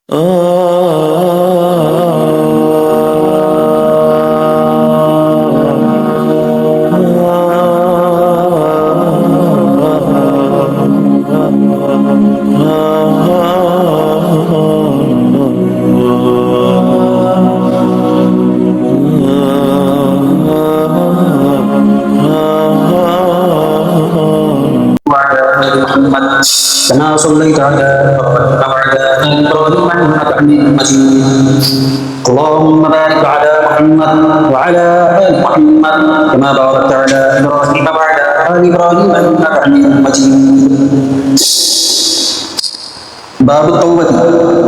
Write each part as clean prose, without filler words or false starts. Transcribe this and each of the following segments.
كما صليت على إبراهيم وعلى آل إبراهيم إنك حميد مجيد. اللهم بارك على محمد وعلى آل محمد كما باركت على إبراهيم وعلى آل إبراهيم إنك حميد مجيد. باب التوبة.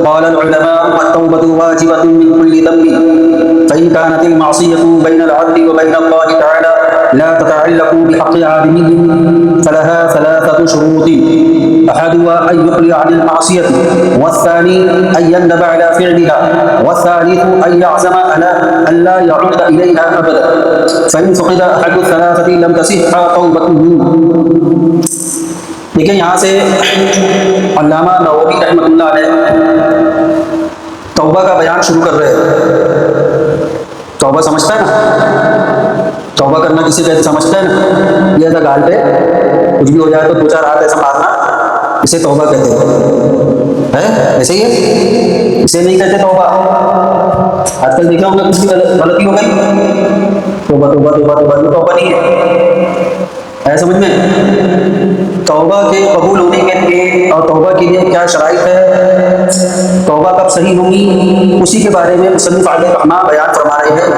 قال العلماء والتوبة واجبة من كل ذنب، فإن كانت المعصية بين العبد وبين الله تعالى لا تتعلق بحق عالمه فلها ثلاثة شروط: أحدها أن يقلع عن المعصية، والثاني أن يندب على فعلها، والثالث أن يعزم على أن لا يعود إليها أبدا، فإن فقد أحد الثلاثة لم تصح توبته. دیکھیں یہاں سے علامہ نووی رحمۃ اللہ علیہ توبہ کا بیان شروع کر رہے ہیں. توبہ سمجھتا ہے نا؟ توبہ کرنا کسی کو سمجھتا ہے نا؟ یہ ایسا گال پہ کچھ بھی ہو جائے تو دو چار ہاتھ ایسا مارنا، اسے توبہ کہتے ہیں. ایسے ہی ہے، اسے نہیں کہتے توبہ. آج کل دیکھا ہوں گا کسی کی غلطی ہو گئی، توبہ توبہ توبہ توبہ، توبہ نہیں ہے. سمجھ میں توبہ کے قبول ہونے کے لیے اور توبہ کے لیے کیا شرائط ہے، توبہ کب صحیح ہوگی، اسی کے بارے میں مصنف علیہ الرحمٰ بیان فرما رہے ہیں.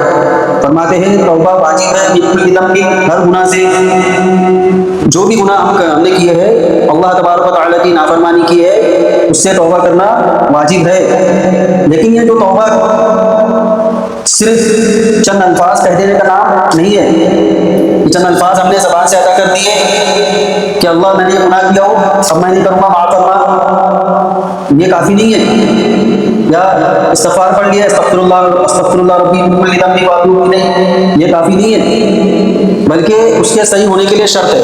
فرماتے ہیں توبہ واجب ہے بالکل قدم کی، ہر گناہ سے. جو بھی گناہ ہم نے کیے ہیں، اللہ تبارک و تعالیٰ کی نافرمانی کی ہے، اس سے توبہ کرنا واجب ہے. لیکن یہ جو توبہ صرف چند الفاظ کہہ دینے کا نام نہیں ہے. چند الفاظ ہم نے زبان سے ادا کر دیے کہ اللہ میں نے یہ گناہ کیا ہو، اب میں نہیں کروں گا، معاف کرنا، یہ کافی نہیں ہے. یا استغفار پڑھ لیا، استغفر اللہ ربی من کل ذنب واتوب الیہ، یہ کافی نہیں ہے، بلکہ اس کے صحیح ہونے کے لیے شرط ہے.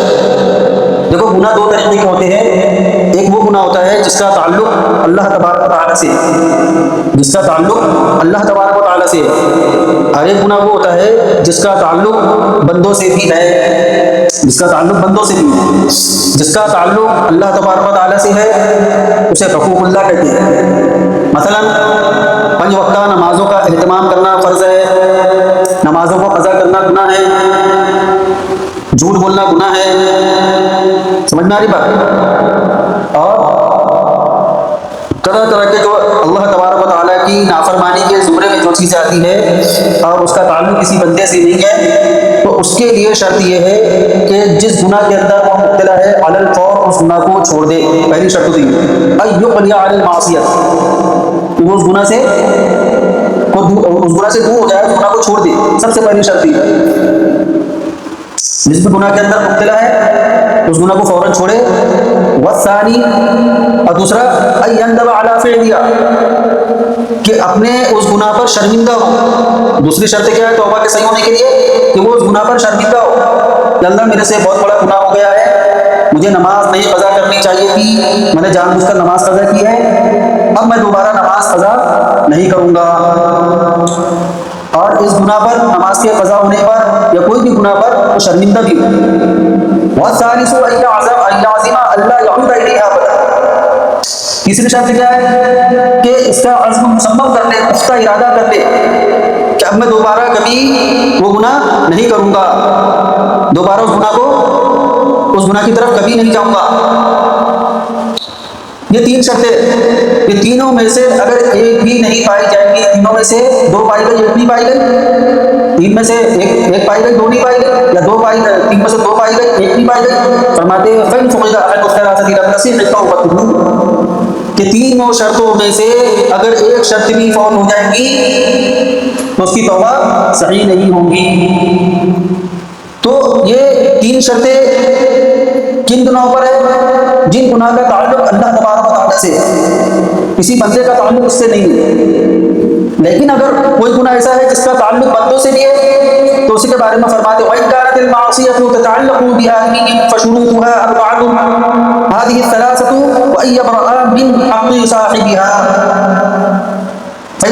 دیکھو گناہ دو طریقے کے ہوتے ہیں. ایک وہ گناہ ہوتا ہے جس کا تعلق اللہ تبارک و تعالیٰ سے، جس کا تعلق اللہ تبارک و تعالیٰ سے. اور ایک گناہ وہ ہوتا ہے جس کا تعلق بندوں سے بھی ہے، جس کا تعلق بندوں سے بھی ہے. جس کا تعلق اللہ تبارک و تعالیٰ سے ہے اسے حقوق اللہ کہتے ہیں. مثلا 5 وقتہ نمازوں کا اہتمام کرنا فرض ہے، نمازوں کو قضا کرنا گناہ ہے، جھوٹ بولنا گناہ ہے. سمجھ میں آ رہی بات؟ اور طرح طرح کے جو اللہ تبارک و تعالیٰ کی نافرمانی کے زمرے میں جو چیزیں آتی ہے اور اس کا تعلق کسی بندے سے نہیں ہے، تو اس کے لیے شرط یہ ہے کہ جس گناہ کے اندر وہ مبتلا ہے علی الفور اس گناہ کو چھوڑ دے. پہلی شرط ہوتی ہے ان یقلع عن المعصیت، کہ وہ اس گناہ سے دور ہو جائے، اس گناہ کو چھوڑ دے. سب سے پہلی شرط یہ ہے جس بھی گناہ کے اندر مبتلا ہے اس گناہ کو فوراً چھوڑے. والثانی، اور دوسرا ان یندب علی فعلہا، کہ اپنے اس گناہ پر شرمندہ ہو. دوسری شرط کیا ہے توبہ کے صحیح ہونے کے لیے؟ کہ وہ اس گناہ پر شرمندہ ہو کہ اللہ میرے سے بہت بڑا گناہ ہو گیا ہے، مجھے نماز نہیں قضا کرنی چاہیے تھی، میں نے جان بوجھ کر نماز قضا کی ہے، اب میں دوبارہ نماز قضا نہیں کروں گا. اور اس گناہ پر، نماز کے قضا ہونے پر یا کوئی بھی گناہ پر وہ شرمندہ بھی ہو. والثالث ان یعزم الا یعود الیہا ابدا. تیسری شرط کیا ہے کہ اس کا عزم مصمم کر لے، پختہ ارادہ کر لے کہ اب میں دوبارہ کبھی وہ گناہ نہیں کروں گا، دوبارہ اس گناہ کی طرف کبھی نہیں جاؤں گا. یہ 3 شرطیں، یہ تینوں میں سے اگر ایک بھی نہیں پائی جائے گی، تینوں میں سے 2 پائی گئی، ایک نہیں پائی گئی، 3 میں سے ایک پائی گئی، 2 نہیں پائی گئی، یا 2 پائی گئی، 3 میں سے 2 پائی گئی، ایک نہیں پائی گئی. فرماتے ہیں فَإِنْ فُقِدَ أَحَدُ الثَّلَاثَةِ لَمْ تَصِحْ تَوْبَتُهُ، کہ تینوں شرطوں میں سے اگر ایک شرط بھی فوت ہو جائے گی تو اس کی توبہ صحیح نہیں ہوگی. تو یہ 3 شرطیں کن گناہوں پر ہے؟ جن گناہ کا تعلق اللہ تبارک و تعالیٰ سے، کسی بندے کا تعلق اس سے نہیں ہے. لیکن اگر کوئی گناہ ایسا ہے جس کا تعلق بندوں سے بھی ہے تو اسی کے بارے میں فرماتے ہیں وَإِنْ كَانَتِ الْمَعْصِيَةُ تَتَعَلَّقُ بِأَهْلِهِ فَشُرُوطُهَا أَرْبَعَةٌ هَذِهِ الثَّلَاثَةُ وَأَنْ يَبْرَأَ مِنْ حَقِّ صَاحِبِهَا.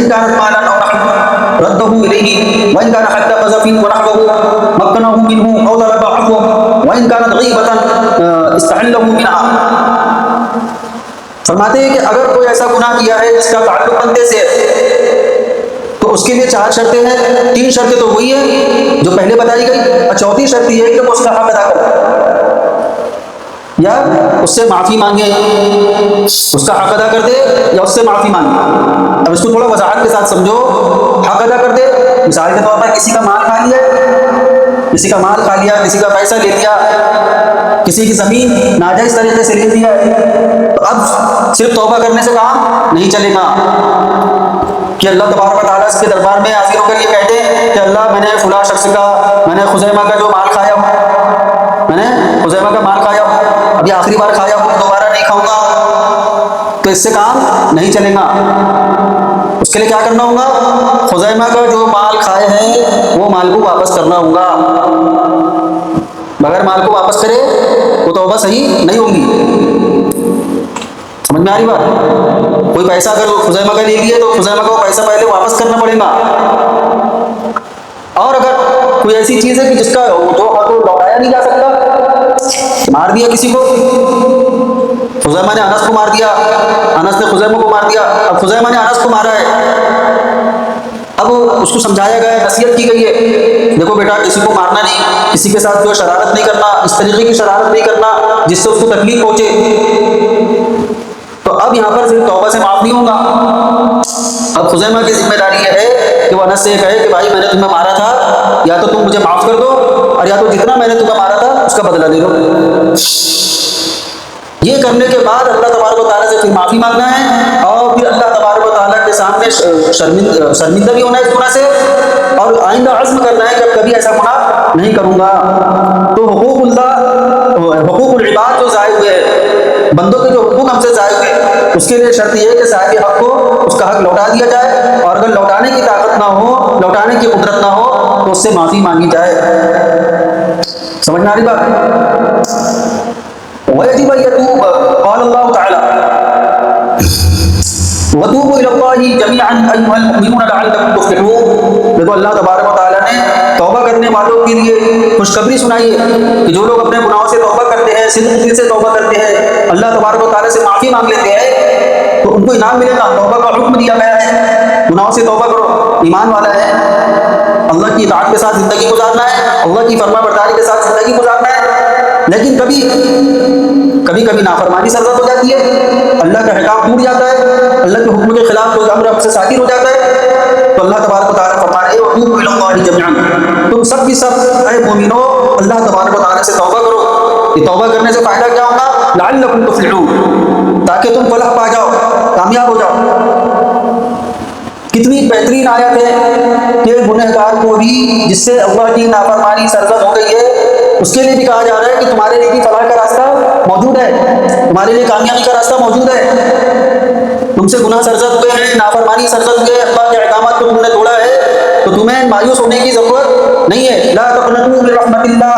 وإن كانت مالا أو نحوه رده إليه وإن كان حتى قذف ونحوه مكنه منه أو طلب عفوه وإن كانت غيبة استحله منها. فرماتے ہیں کہ اگر کوئی ایسا گناہ کیا ہے جس کا تعلق بندے سے ہے تو اس کے لیے 4 شرطیں ہیں. 3 شرطیں تو وہی ہیں جو پہلے بتائی گئی، اور چوتھی شرط یہ ہے کہ وہ اس کا حق ادا کرے یا اس سے معافی مانگے، اس کا حق ادا کر دے یا اس سے معافی مانگے. اب اس کو تھوڑا وضاحت کے ساتھ سمجھو. حق ادا کر دے، مثال کے طور پر کسی کا مال کھا لیا، کسی کا مال کھا لیا، کسی کا پیسہ لے لیا، کسی کی زمین ناجائز طریقے سے لے لیا، تو اب صرف توبہ کرنے سے کام نہیں چلے گا کہ اللہ تبارک و تعالیٰ اس کے دربار میں حاضر ہو کر یہ کہتے ہیں کہ اللہ میں نے فلاں شخص کا، میں نے خزیمہ کا جو مال کھایا ہوں، میں نے خزیمہ کا مال کھایا ہوں، ابھی آخری بار کھایا ہوں، دوبارہ نہیں کھاؤں گا، تو اس سے کام نہیں چلے گا. اس کے لیے کیا کرنا ہوگا؟ خزیمہ کا جو مال کھائے ہیں وہ مال کو واپس کرنا ہوگا. بغیر مال کو واپس کرے وہ توبہ صحیح نہیں ہوگی. سمجھ میں آ رہی بات؟ کوئی پیسہ اگر خزیمہ کا لے لیے تو خزیمہ کا وہ پیسہ پہلے واپس کرنا پڑے گا. اور اگر کوئی ایسی چیز ہے کہ جس کا جو حق لوٹایا نہیں جا سکتا، مار دیا کسی کو، خزیمہ نے انس کو مار دیا، انس نے خزیمہ کو مار دیا، اب خزیمہ نے انس کو مارا ہے، اب اس کو سمجھایا گیا ہے، نصیحت کی گئی ہے، دیکھو بیٹا کسی کو مارنا نہیں، کسی کے ساتھ جو شرارت نہیں کرنا، اس طریقے کی شرارت نہیں کرنا جس سے اس کو تکلیف پہنچے. تو اب یہاں پر صرف توبہ سے معاف نہیں ہوگا. اب خزیمہ کی ذمہ داری یہ ہے کہ وہ انس سے یہ کہے کہ بھائی میں نے تمہیں مارا تھا، یا تو تم مجھے معاف کر دو، اور یا تو جتنا میں نے تمہیں مارا تھا اس کا بدلہ لے لو. یہ کرنے کے بعد اللہ تبارک و تعالیٰ سے پھر معافی مانگنا ہے، اور پھر اللہ تبارک و تعالیٰ کے سامنے شرمندہ بھی ہونا ہے اس گناہ سے، اور آئندہ عزم کرنا ہے کہ اب کبھی ایسا گناہ نہیں کروں گا. تو حقوق اللہ، حقوق العباد جو ضائع ہوئے ہیں، بندوں کے جو حقوق ہم سے ضائع ہوئے، اس کے لیے شرط یہ ہے کہ صاحب حق کو اس کا حق لوٹا دیا جائے، اور اگر لوٹانے کی طاقت نہ ہو، لوٹانے کی قدرت نہ ہو، تو اس سے معافی مانگی جائے. سمجھ میں آ رہی بات؟ وَيَجِبَ أَن يَتُوبَ قال اللہ تعالی وَتُوبُوا إِلَى اللَّهِ جَمِيعًا أَيُّهَا الْمُؤْمِنُونَ لَعَلَّكُمْ تُفْلِحُونَ. دیکھو اللہ تبارک و تعالیٰ نے توبہ کرنے والوں کے لیے خوشخبری سنائی ہے کہ جو لوگ اپنے گناہوں سے توبہ کرتے ہیں، صدق دل سے توبہ کرتے ہیں، اللہ تبارک و تعالیٰ سے معافی مانگ لیتے ہیں، تو ان کو انعام ملے گا. توبہ کا حکم دیا گیا ہے، گناہوں سے توبہ کرو، ایمان والا ہے، اللہ کی اطاعت کے ساتھ زندگی گزارنا ہے، اللہ کی فرما برداری کے ساتھ زندگی گزارنا ہے. لیکن کبھی نافرمانی سرزد ہو جاتی ہے، اللہ کا احکام ٹوٹ جاتا ہے، اللہ کے حکم کے خلاف کوئی امر سے صادر ہو جاتا ہے، تو اللہ تبارک و تعالیٰ فرما رہے ہیں وَتُوبُوا إِلَى اللَّهِ جَمِيعًا. تم سب کی سب اے مومنو اللہ تبارک و تعالیٰ سے توبہ کرو. یہ توبہ کرنے سے فائدہ کیا ہوگا؟ لَعَلَّكُمْ تُفْلِحُونَ، تاکہ تم فلاح پا جاؤ، کامیاب ہو جاؤ. کتنی بہترین آیت ہے کہ گنہگار کو بھی جس سے اللہ کی نافرمانی سرزد ہو گئی ہے، اس کے لیے بھی کہا جا رہا ہے کہ تمہارے لیے بھی فلاح کا راستہ موجود ہے، تمہارے لیے کامیابی کا راستہ موجود ہے. تم سے گناہ سرزد ہوئے ہیں، نافرمانی سرزد ہوئے، اللہ کے احکامات کو تم نے توڑا ہے، تو تمہیں مایوس ہونے کی ضرورت نہیں ہے. لا تقنطوا من رحمت اللہ،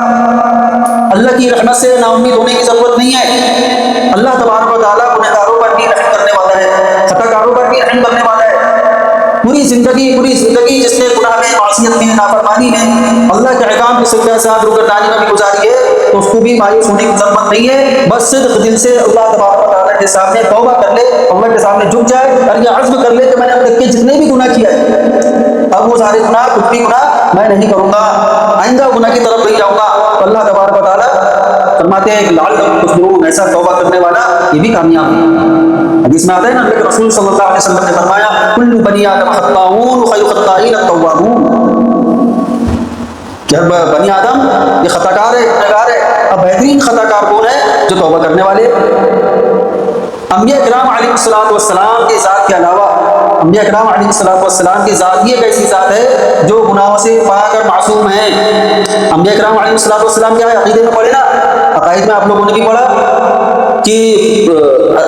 اللہ کی رحمت سے نا امید ہونے کی ضرورت نہیں ہے. اللہ تبارک و تعالیٰ گنہگاروں پر بھی رحم کرنے والا ہے، خطا کاروں پر بھی رحم کرنے والا ہے. پوری زندگی جس نے گناہ میں، معصیت میں، نافرمانی میں، اللہ کے احکام کی سجدہ ساتھ روگردانی میں بھی گزاری ہے، تو اس کو بھی مایوس ہونے کی ضرورت نہیں ہے. بس صدق دل سے اللہ تبارک و تعالیٰ کے سامنے توبہ کر لے، اللہ کے سامنے جھک جائے، اور یہ عزم کر لے کہ میں نے اب تک کے جتنے بھی گناہ کیا ہے، اب وہ سارے گناہ، کچھ بھی گناہ میں نہیں کروں گا، آئندہ گناہ کی طرف نہیں جاؤں گا. تو اللہ تبارک و تعالیٰ فرماتے ہیں کہ لعلکم تفلحون، ایسا توبہ کرنے والا یہ بھی کامیاب ہے. حدیث میں آتا ہے نا کہ رسول صلی اللہ علیہ وسلم نے فرمایا کل بنی آدم خطاؤون وخیر الخطائین التوابون، کہ بنی آدم یہ خطا کار ہے، گنہگار ہے، اب بہترین خطا کار کون ہے؟ جو توبہ کرنے والے. انبیاء کرام علیہ السلام کی ذات کے علاوہ، انبیاء کرام علیہ السلام کی ذات یہ ایک ایسی ذات ہے جو گناہوں سے پاک اور معصوم ہے. انبیاء کرام علیہ السلام کیا ہے؟ عقیدے میں پڑھے نا، عقائد میں آپ لوگوں نے بھی پڑھا کہ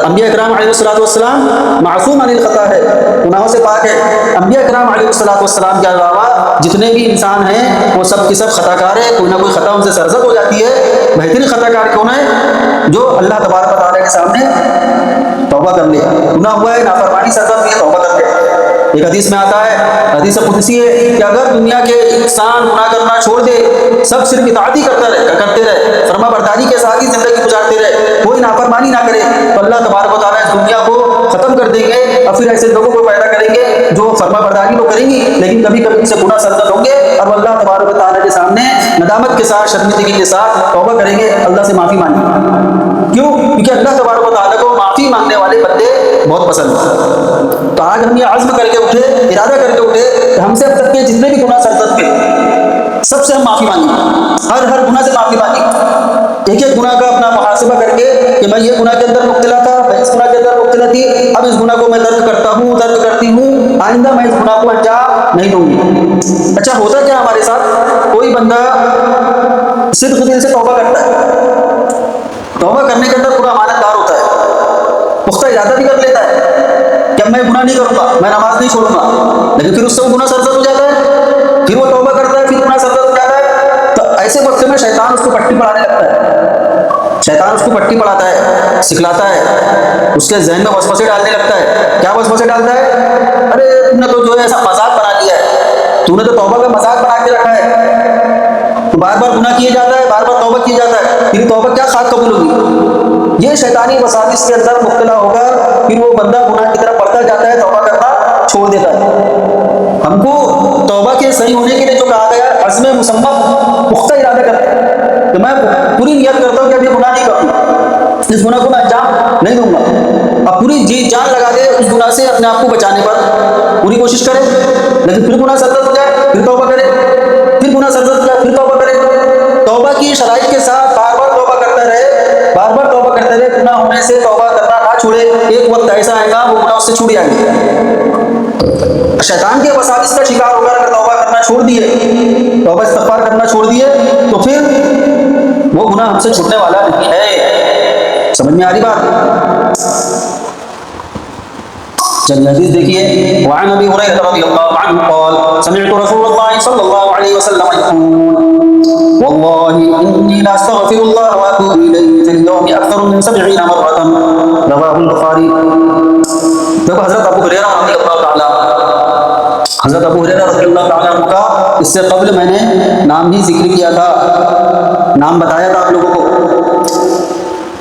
انبیاء کرام علیہ السلام معصوم عن الخطا ہے، گناہوں سے پاک ہے. انبیاء کرام علیہ السلام کے علاوہ جتنے بھی انسان ہیں وہ سب کے سب خطا کار ہیں، کوئی نہ کوئی خطا ان سے سرزد ہو جاتی ہے. بہترین خطا کار کون ہے؟ جو اللہ تبارک و تعالیٰ کے سامنے توبہ کر لے، گناہ ہوا ہے، نافرمانی سرزد ہوئی ہے، توبہ کر لے. ایک حدیث میں آتا ہے، حدیث قدسی ہے کہ اگر دنیا کے انسان گناہ کرنا چھوڑ دے، سب صرف اطاعت ہی کرتے رہے، فرما برداری کے ساتھ ہی زندگی گزارتے رہے، کوئی نافرمانی نہ کرے، تو اللہ تبارک و تعالیٰ اس دنیا کو ختم کر دیں گے اور پھر ایسے لوگوں کو پیدا کریں گے جو فرما برداری تو کریں گی لیکن کبھی کبھی ان سے گناہ سرزد ہوں گے اور وہ اللہ تبارک و تعالیٰ کے سامنے ندامت کے ساتھ، شرمندگی کے ساتھ توبہ کریں گے، اللہ سے معافی مانگیں گے۔ کیوں؟ کیونکہ اللہ تبارک و تعالیٰ کو معافی مانگنے والے بندے بہت پسند ہیں۔ تو آج ہم یہ عزم کر کے اٹھے، ارادہ کر کے اٹھے کہ ہم سے اب تک کے جتنے بھی گناہ سرزد تھے سب سے ہم معافی مانگیں، ہر گناہ سے معافی مانگیں، ایک ایک گناہ کا اپنا محاسبہ کر کے کہ میں یہ گناہ کے اندر مبتلا تھا، میں اس گناہ کے اندر مبتلا تھی، اب اس گناہ کو میں ترک کرتا ہوں، ترک کرتی ہوں، آئندہ میں اس گناہ کو انجام نہیں دوں گی۔ اچھا ہوتا کیا ہمارے ساتھ، کوئی بندہ صدق دل سے توبہ کرتا ہے، توبہ کرنے کے اندر پورا امانت دار ہوتا ہے، پختہ ارادہ بھی کر لیتا ہے کہ اب میں گناہ نہیں کروں گا، میں نماز نہیں چھوڑوں گا، لیکن پھر اس سے وہ گناہ سرزد ہو جاتا ہے، پھر وہ توبہ کرتا ہے، پھر گناہ سرزد ہو جاتا ہے، تو ایسے وقت میں شیطان اس کو پٹی پڑھانے لگتا ہے، شیطان اس کو پٹی پڑھاتا ہے، سکھلاتا ہے، اس کے ذہن میں وسوسے ڈالنے لگتا ہے۔ کیا وسوسے ڈالتا ہے؟ ارے تم نے تو جو ہے ایسا مذاق بنا لیا ہے، تو نے تو توبہ کا مذاق بنا کے رکھا ہے، تو بار بار گناہ کیے جاتا ہے، بار بار توبہ کیے جاتا ہے، پھر توبہ کیا خاک قبول ہوگی؟ یہ شیطانی وساوس کے اندر مبتلا ہوگا، پھر وہ بندہ گناہ کی طرف بڑھتا جاتا ہے، توبہ کرنا چھوڑ دیتا ہے۔ ہم کو توبہ کے صحیح ہونے کے لیے جو کہا گیا، عزم مصمم، پختہ ارادہ کرتا ہے کہ میں پوری نیت کرتا ہوں کہ اب یہ گناہ نہیں کروں، اس گناہ کو میں انجام نہیں دوں گا، اب پوری جی جان لگا دے اس گناہ سے اپنے آپ کو بچانے پر پوری کوشش کرے، لیکن پھر گناہ سرزد ہو جائے پھر توبہ کرے، پھر گناہ سرزد ہو جائے پھر توبہ کرے، توبہ کی شرائط کے ساتھ بار بار توبہ کرتا رہے، بار بار توبہ کرتے رہے، گناہ ہونے سے توبہ کرنا نہ چھوڑے، ایک وقت ایسا آئے گا وہ گناہ اس سے چھوٹ جائیں گے۔ شیطان کے وساوس کا شکار ہو کر اگر توبہ کرنا چھوڑ دیے، توبہ استغفار کرنا چھوڑ دیے، تو پھر وہ گناہ ہم سے چھوٹنے والا نہیں ہے۔ سمجھ میں آ رہی بات؟ چلیے حدیث دیکھیے، وعن ابی ہریرہ رضی اللہ عنہ قال سمعت رسول اللہ صلی اللہ علیہ وسلم يقول والله انی لاستغفر اللہ واتوب الیہ فی اليوم اکثر من 70 مرة رواہ البخاری۔ دیکھو حضرت ابو ہریرہ رضی اللہ تعالیٰ، حضرت ابو ہریرہ رضی اللہ تعالیٰ عنہ کا اس سے قبل میں نے نام بھی ذکر کیا تھا، نام بتایا تھا آپ لوگوں کو،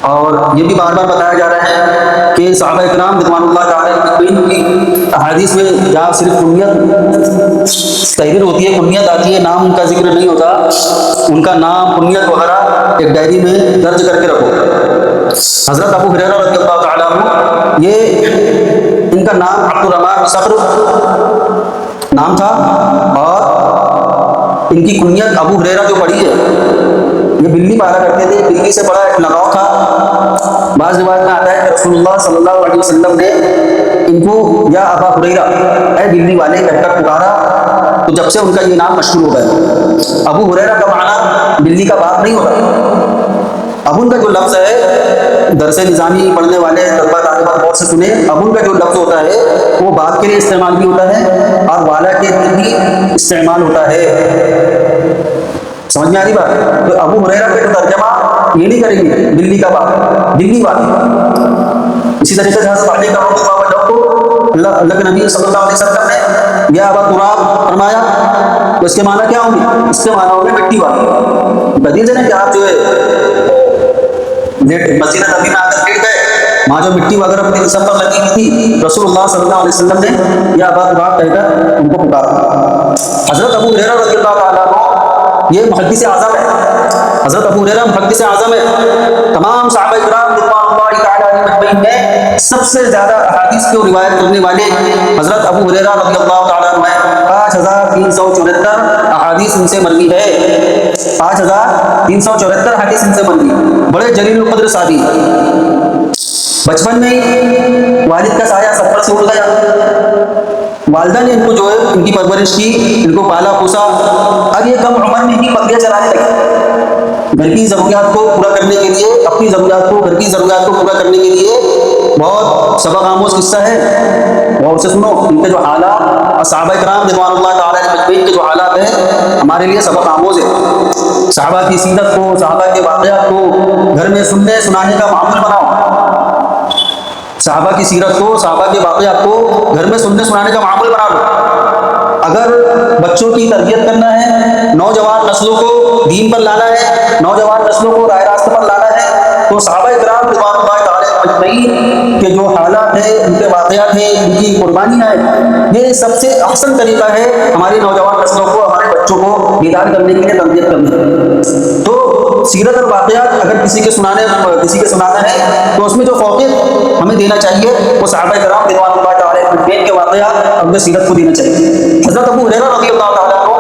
اور یہ بھی بار بار بتایا جا رہا ہے کہ صحابہ اکرام رضوان اللہ تعالیٰ اجمعین کی احادیث میں جہاں صرف کنیت تحریر ہوتی ہے، کنیت آتی ہے، نام ان کا ذکر نہیں ہوتا، ان کا نام کنیت وغیرہ ایک ڈائری میں درج کر کے رکھو۔ حضرت ابو ہریرہ رضی اللہ تعالیٰ عنہ، یہ ان کا نام عبد الرحمن بن صخر نام تھا، اور ان کی کنیت ابو ہریرہ جو پڑھی ہے، یہ بلی پالا کرتے تھے، بلی سے بڑا ایک لگاؤ تھا۔ بعض روایت میں آتا ہے کہ رسول اللہ صلی اللہ علیہ وسلم نے ان کو یا ابا ہریرہ، اے بلی والے کہہ کر پکارا، تو جب سے ان کا یہ نام مشہور ہو گیا۔ ابو ہریرہ کا معنی بلی کا باپ نہیں ہوتا، ابن کا جو لفظ ہے، درس نظامی پڑھنے والے طلبہ طالبات غور سے سنیں، ابن کا جو لفظ ہوتا ہے وہ باپ کے لیے استعمال بھی ہوتا ہے اور والا کے لیے بھی استعمال ہوتا ہے۔ سمجھ میں آ رہی بات؟ تو ابو ہریرہ کا ترجمہ یہ نہیں کریں گے بلی کا باپ، بلی والا۔ اسی طریقے سے حضرت علی کا جب کو اللہ کے نبی صلی اللہ علیہ وسلم نے یا ابا تراب فرمایا، تو اس کے معنی کیا ہوں گے؟ اس کے معنی ہوں گے مٹی والا۔ بدیل سے نا کہ آپ جو ہے مسجد نبی میں آ کر لیٹ گئے، وہاں جو مٹی وغیرہ اپنے سب پر لگی ہوئی تھی، رسول اللہ صلی اللہ علیہ وسلم نے یا ابا تراب کہہ کر ان کو پکارا۔ حضرت ابو ہریرہ رضی اللہ تعالیٰ عنہ یہ محدث اعظم ہے، حضرت ابو ہریرہ محدث اعظم ہے۔ تمام صحابہ کرام رضوان اللہ تعالیٰ علیہم اجمعین میں سب سے زیادہ احادیث کو روایت کرنے والے حضرت ابو ہریرہ رضی اللہ تعالیٰ عنہ ہیں۔ 5374 احادیث ان سے مروی ہے، 5374 احادیث ان سے مروی، بڑے جلیل القدر صحابی۔ بچپن میں ہی والد کا سایہ سب پر سے اٹھ گیا، والدہ نے ان کو جو ہے ان کی پرورش کی، ان کو پالا پوسا، اب یہ کم عمر میں ہی بکریاں چلانے لگے، گھر کی ضروریات کو پورا کرنے کے لیے، اپنی ضروریات کو، گھر کی ضروریات کو پورا کرنے کے لیے۔ بہت سبق آموز قصہ ہے، غور سے سنو، ان کے جو حالات اور صحابہ کرام رضوان اللہ تعالیٰ اجمعین کے جو حالات ہیں ہمارے لیے سبق آموز ہے۔ صحابہ کی سیرت کو، صحابہ کے واقعات کو گھر میں سننے سنانے کا معمول بناؤ۔ صحابہ کی سیرت کو، صحابہ کے واقعات کو گھر میں سننے سنانے کا معمول بنا لو۔ اگر بچوں کی تربیت کرنا ہے، نوجوان نسلوں کو دین پر لانا ہے، نوجوان نسلوں کو راہ راست پر لانا ہے، تو صحابہ کرام رضوان اللہ تعالیٰ اجمعین کے جو حالات ہیں، ان کے واقعات ہیں، ان کی قربانیاں ہیں، یہ سب سے احسن طریقہ ہے ہماری نوجوان نسلوں کو، ہمارے بچوں کو بیدار کرنے کے لیے، تربیت کرنے کے لیے۔ تو سیرت اور واقعات اگر کسی کے سنانا ہے تو اس میں جو فوقیت ہمیں دینا چاہیے وہ صحابہ کرام رضوان اللہ تعالیٰ اجمعین کے واقعات اور سیرت کو دینا چاہیے۔ حضرت ابو ہریرہ رضی اللہ تعالیٰ کو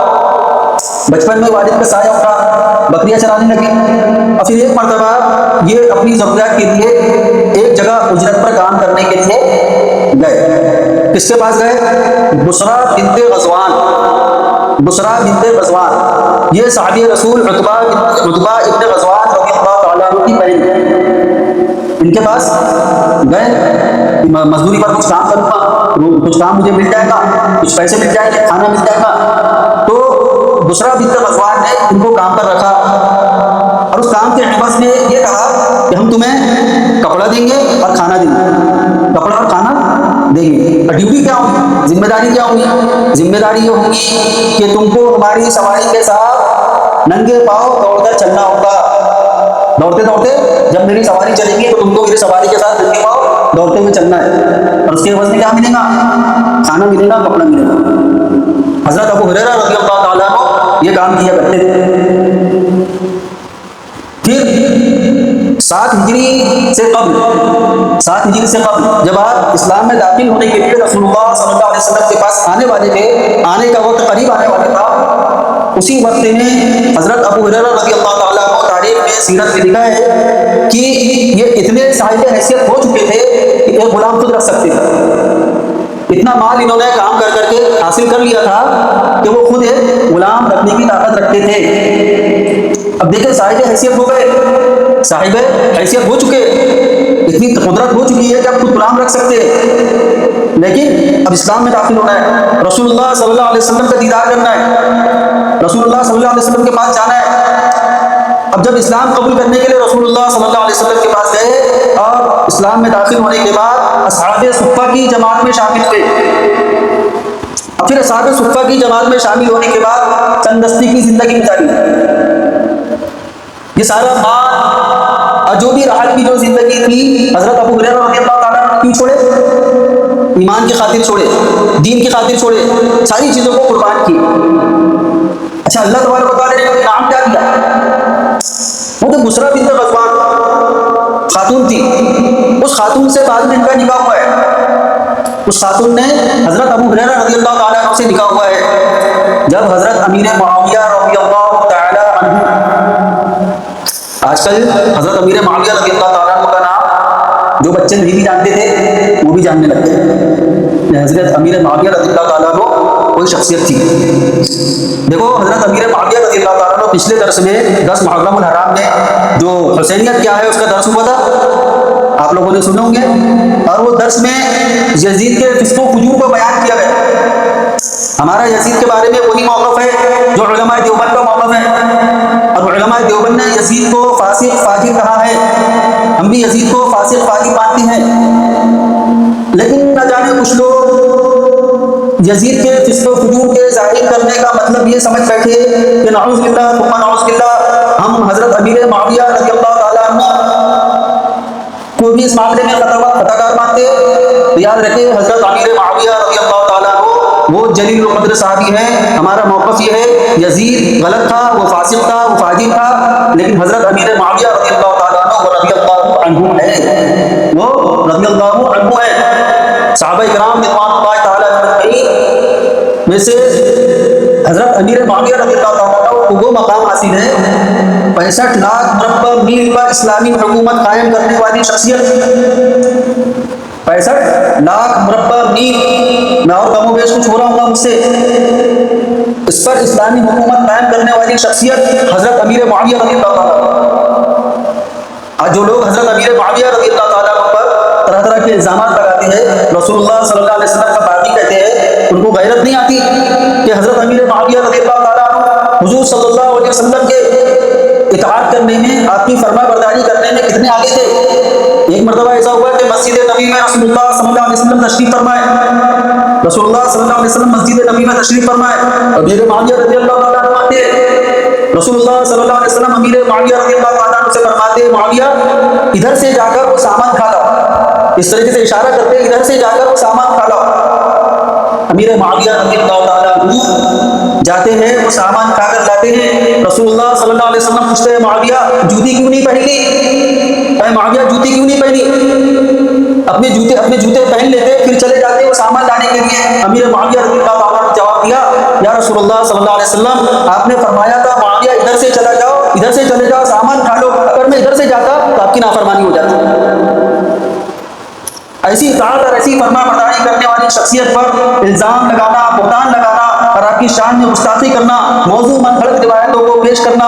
بچپن میں والد کا سایہ اٹھا، بکریاں چرانے لگے، اور پھر ایک مرتبہ یہ اپنی ضروریات کے لیے ایک جگہ اجرت پر کام کرنے کے لیے گئے۔ کس کے پاس گئے؟ بصرہ بنت غزوان۔ بصرہ بنت غزوان یہ صحابی رسول عتبہ ابن غزوان رضی اللہ تعالیٰ عنہ کی بہن، ان کے پاس گئے، مزدوری پر کچھ کام کروں گا، کچھ کام مجھے مل جائے گا، کچھ پیسے مل جائیں گے، کھانا مل جائے گا۔ تو بصرہ بنت غزوان نے ان کو کام پر رکھا، اور اس کام کے عوض میں یہ کہا کہ ہم تمہیں کپڑا دیں گے اور کھانا دیں گے، کپڑا اور کھانا دیں گے۔ اور ڈیوٹی کیا ہوگی، ذمہ داری کیا ہوگی؟ ذمہ داری یہ ہوگی کہ تم کو ہماری سواری کے ساتھ ننگے پاؤں دوڑ کر چلنا ہوگا، دوڑتے دوڑتے جب میری سواری چلے گی تو تم کو میری سواری کے ساتھ ننگے پاؤں دوڑتے ہوئے چلنا ہے، اور اس کے عوض میں کیا ملے گا؟ کھانا ملے گا، کپڑا ملے گا۔ حضرت ابو ہریرہ رضی اللہ تعالیٰ عنہ یہ کام کیا کرتے تھے۔ پھر 7 ہجری سے قبل جب آپ اسلام میں داخل ہونے کے لیے رسول اللہ صلی اللہ علیہ وسلم کے پاس آنے والے تھے، آنے کا وقت قریب آنے والا تھا، اسی وقت میں حضرت ابو ہریرہ رضی اللہ تعالیٰ عنہ تاریخ میں، سیرت میں لکھا ہے کہ یہ اتنے صاحب حیثیت ہو چکے تھے کہ ایک غلام خود رکھ سکتے تھے۔ اتنا مال انہوں نے کام کر کے حاصل کر لیا تھا کہ وہ خود ایک غلام رکھنے کی طاقت رکھتے تھے۔ اب دیکھیں صاحب حیثیت ہو گئے، صاحب حیثیت ہو چکے، اتنی قدرت ہو چکی ہے کہ اب خود غلام رکھ سکتے ہیں، لیکن اب اسلام میں داخل ہونا ہے، رسول اللہ صلی اللہ علیہ وسلم کا دیدار کرنا ہے، رسول اللہ صلی اللہ علیہ وسلم کے پاس جانا ہے۔ اب جب اسلام قبول کرنے کے لیے رسول اللہ صلی اللہ علیہ وسلم کے پاس گئے اور اسلام میں داخل ہونے کے بعد اصحاب صفہ کی جماعت میں شامل ہوئے، اور پھر اصحاب صفہ کی جماعت میں شامل ہونے کے بعد چند دستی کی زندگی گزاری، یہ سارا مال اور جو بھی راحت کی جو زندگی تھی حضرت ابو ہریرہ رضی اللہ تعالیٰ عنہ کیوں چھوڑے؟ ایمان کی خاطر چھوڑے، دین کی خاطر چھوڑے، ساری چیزوں کو قربان کی۔ اچھا، اللہ تبارک و تعالیٰ نے نام کیا دیا؟ وہ تو بصرہ بنت غزوان خاتون تھی، اس خاتون سے بعد میں ان کا نکاح ہوا ہے، اس خاتون نے حضرت ابو ہریرہ رضی اللہ تعالیٰ عنہ سے نکاح ہوا ہے جب حضرت امیر معاویہ رضی اللہ تعالیٰ عنہ، آج کل حضرت امیر معاویہ رضی اللہ تعالیٰ عنہ کا نام جو بچے نہیں بھی جانتے تھے وہ بھی جاننے لگتے ہیں۔ حضرت امیر معاویہ رضی اللہ تعالیٰ عنہ کوئی شخصیت تھی۔ دیکھو حضرت امیر معاویہ رضی اللہ تعالیٰ عنہ پچھلے درس میں 10 محرم الحرام میں جو حسینیت کیا ہے اس کا درس ہوا تھا، آپ لوگوں نے سنے ہوں گے، اور وہ درس میں یزید کے فسق و فجور کو بیان کیا گیا۔ ہمارا یزید کے بارے میں وہی موقف ہے جو علماء دیوبند کا موقف ہے، اور علماء دیوبند نے یزید کو فاسق فاجر کہا ہے، ہم بھی یزید کو فاسق فاجر مانتے ہیں، لیکن نہ جانے کچھ لوگ یزید کے فسق و فجور کے ظاہر کرنے کا مطلب یہ سمجھ بیٹھے کہ نعوذ باللہ ثم نعوذ باللہ ہم حضرت امیر معاویہ رضی اللہ تعالیٰ عنہ کو بھی اس معاملے میں خطا کار مانتے۔ تو یاد رکھیں حضرت امیر معاویہ رضی اللہ تعالیٰ عنہ وہ جلیل القدر صحابی ہیں، ہمارا موقف یہ ہے یزید غلط تھا، وہ فاسق تھا، وہ فاجر تھا، لیکن حضرت امیر معاویہ رضی اللہ تعالیٰ عنہ وہ رضی اللہ عنہ ہے، وہ رضی اللہ عنہ ہے۔ صحابہ کرام رضوان اللہ تعالیٰ عنہ میں سے حضرت امیر معاویہ رضی اللہ تعالیٰ عنہ کو وہ مقام حاصل ہے 65 لاکھ مربع میل پر اسلامی حکومت قائم کرنے والی شخصیت، 65 لاکھ مربع میل، میں اور کم و بیش کچھ ہو رہا ہوں مجھ سے، اس پر اسلامی حکومت قائم کرنے والی شخصیت حضرت امیر معاویہ رضی اللہ تعالیٰ۔ آج جو لوگ حضرت امیر معاویہ رضی اللہ تعالیٰ پر طرح طرح کے الزامات لگاتے ہیں، رسول اللہ صلی اللہ علیہ وسلم کا باغی کہتے ہیں، ان کو غیرت نہیں آتی کہ حضرت امیر معاویہ رضی اللہ تعالیٰ حضور صلی اللہ علیہ وسلم کے اطاعت کرنے میں، آپ کی فرما برداری کرنے میں کتنے آگے تھے۔ ایک مرتبہ ایسا ہوا کہ مسجد نبی میں رسول اللہ صلی اللہ علیہ وسلم تشریف فرمائے، رسول اللہ صلی اللہ علیہ وسلم مسجد نبی میں تشریف فرمائے، امیر معاویہ رضی اللہ تعالیٰ عنہ آتے، رسول اللہ صلی اللہ علیہ وسلم امیر معاویہ رضی اللہ تعالیٰ عنہ سے فرماتے معاویہ ادھر سے جا کر وہ سامان کھا لاؤ، اس طریقے سے اشارہ کرتے ادھر سے جا کر وہ سامان کھا لاؤ۔ امیر معاویہ رضی اللہ تعالیٰ عنہ جاتے ہیں، وہ سامان کھا کر لاتے ہیں، رسول اللہ صلی اللہ علیہ وسلم پوچھتے ہیں معاویہ جوتی کیوں نہیں پہنی؟ اے معاویہ جوتی کیوں نہیں پہنی؟ اپنے جوتے پہن لیتے پھر چلے جاتے وہ سامان لانے کے لیے۔ امیر معاویہ رضی اللہ تعالیٰ نے جواب دیا یا رسول اللہ صلی اللہ علیہ وسلم آپ نے فرمایا تھا معاویہ ادھر سے چلا جاؤ، ادھر سے چلے جاؤ سامان کھا لو، اگر میں ادھر سے جاتا تو آپ کی نافرمانی ہو جاتی۔ ایسی اطاعت اور ایسی فرما برداری کرنے والی شخصیت پر الزام لگانا، بہتان لگانا اور آپ کی شان میں گستاخی کرنا، موضوع من گھڑت روایتوں کو پیش کرنا،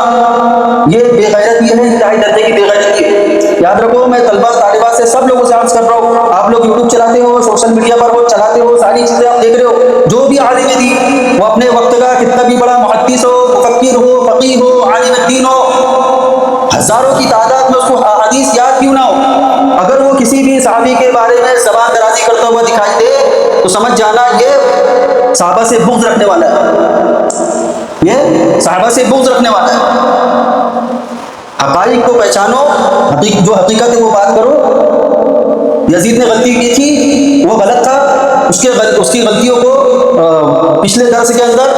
یہ بے غیرتی ہے، انتہائی درجے کی بے غیرتی ہے۔ یاد رکھو میں طلبہ طالبات سے سب لوگوں سے عرض کر رہا ہوں، آپ لوگ یوٹیوب چلاتے ہو، سوشل میڈیا پر وہ چلاتے ہو، ساری چیزیں آپ دیکھ رہے ہو، جو بھی عالم دین وہ اپنے وقت کا کتنا بھی بڑا محدث ہو، مفکر ہو، فقیہ ہو، عالم الدین ہو، ہزاروں کی تعداد میں اس کو حدیث یاد کیوں نہ ہو، اگر وہ کسی بھی صحابی کے بارے میں زبان درازی کرتا ہوا دکھائی دے تو سمجھ جانا یہ صحابہ سے بغض رکھنے والا ہے، یہ صحابہ سے بغض رکھنے والا ہے۔ حقائق کو پہچانو، جو حقیقت ہے وہ بات کرو۔ یزید نے غلطی کی تھی، وہ غلط تھا، اس کی غلطیوں کو پچھلے درس کے اندر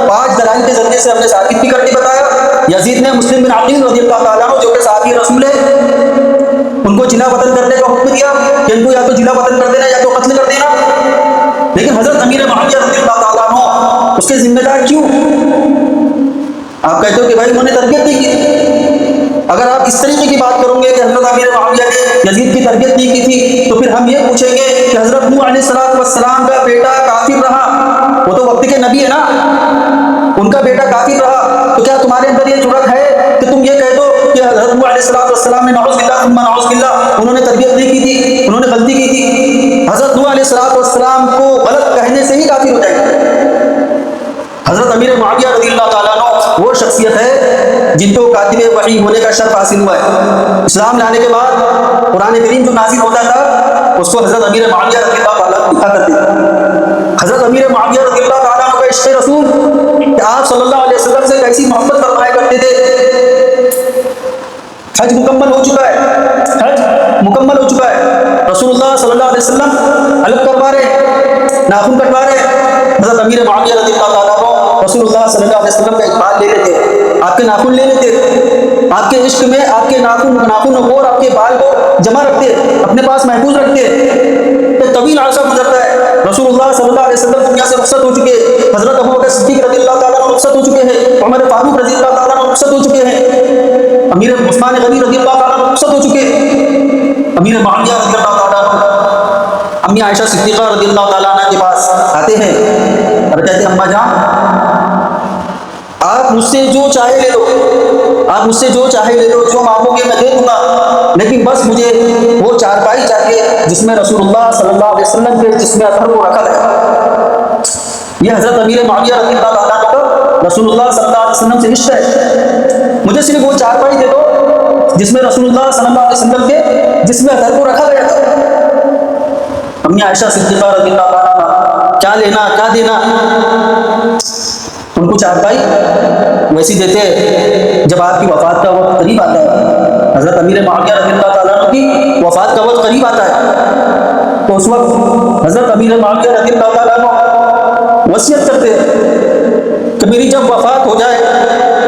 5 دلائل کے ذریعے سے ہم نے ثابت بھی کر کے بتایا۔ یزید نے مسلم بن عقیل رضی اللہ تعالیٰ عنہ جو کہ صحابی رسول ہے، ان کو جلا وطن کرنے کا حکم دیا کہ ان کو یا تو جلا وطن کر دینا یا تو قتل کر دینا، لیکن حضرت امیر معاویہ رضی اللہ تعالیٰ عنہ اس کے ذمہ دار کیوں؟ آپ کہتے ہو کہ بھائی انہوں نے تربیت نہیں کی، اگر آپ اس طریقے کی بات کرو گے کہ حضرت امیر معاویہ نے یزید کی تربیت نہیں کی تھی تو پھر ہم یہ پوچھیں گے کہ حضرت نوح علیہ السلام کا بیٹا کافر رہا، وہ تو وقت کے نبی ہے نا، ان کا بیٹا کافر رہا، تو کیا تمہارے اندر یہ جرأت ہے کہ تم یہ کہہ دو کہ حضرت نوح علیہ السلام نے نعوذ باللہ ثم نعوذ باللہ انہوں نے تربیت نہیں کی تھی، انہوں نے غلطی کی تھی؟ حضرت نوح علیہ السلام کو غلط کہنے سے ہی کافر ہو جائے گا۔ حضرت امیر معاویہ رضی اللہ تعالیٰ عنہ وہ شخصیت ہے جن کو کاتب وحی ہونے کا شرف حاصل ہوا ہے۔ اسلام لانے کے بعد قرآن کریم جو نازل ہوتا تھا اس کو حضرت امیر معاویہ رضی اللہ تعالیٰ عنہ لکھا کرتے تھے۔ حضرت امیر معاویہ رضی اللہ تعالیٰ عنہ کا عشق رسول کہ آپ صلی اللہ علیہ وسلم سے کیسی محبت فرمایا کرتے تھے۔ حج مکمل ہو چکا ہے، مکمل ہو چکا ہے، رسول اللہ صلی اللہ علیہ وسلم الگ کروا رہے، ناخن کٹوا رہے، حضرت امیر معاویہ رضی اللہ تعالیٰ عنہ رسول اللہ صلی اللہ علیہ وسلم کا اقبال لے لیتے، آپ کے ناخن لے لیتے، آپ کے عشق میں آپ کے ناخن اور آپ کے بال کو جمع رکھتے، اپنے پاس محفوظ رکھتے۔ ایک طویل عرصہ گزرتا ہے، رسول اللہ صلی اللہ علیہ وسلم دنیا سے رخصت ہو چکے، حضرت ابوبکر صدیق رضی اللہ تعالیٰ عنہ رخصت ہو چکے ہیں، عمر فاروق رضی اللہ تعالیٰ عنہ رخصت ہو چکے ہیں، امیر عثمان غنی رضی اللہ تعالیٰ عنہ رخصت ہو چکے، امیر معاویہ رضی اللہ تعالیٰ عنہ امی عائشہ صدیقہ رضی اللہ تعالیٰ عنہ کے پاس آتے ہیں اور کہتے ہیں اماں جان آپ مجھ سے جو چاہے لے لو، آپ مجھ سے جو چاہے لے لو، جو مانگو گے میں دے دوں گا، لیکن بس مجھے وہ چارپائی چاہیے جس میں رسول اللہ صلی اللہ علیہ وسلم کے جسم اطہر کو رکھا گیا۔ یہ حضرت امیر معاویہ رضی اللہ تعالیٰ عنہ کا رسول اللہ صلی اللہ علیہ وسلم سے رشتہ ہے، مجھے صرف وہ چارپائی دے دو جس میں رسول اللہ صلی اللہ علیہ وسلم کے جسم اطہر کو رکھا گیا تھا۔ امی عائشہ صدیقہ رضی اللہ تعالیٰ عنہ کیا لینا کیا دینا، ان کو چارپائی ویسی دیتے جب آپ کی وفات کا وقت قریب آتا ہے۔ حضرت امیر معاویہ رضی اللہ تعالیٰ عنہ کی وفات کا وقت قریب آتا ہے تو اس وقت حضرت امیر معاویہ رضی اللہ تعالیٰ عنہ وصیت کرتے کہ میری جب وفات ہو جائے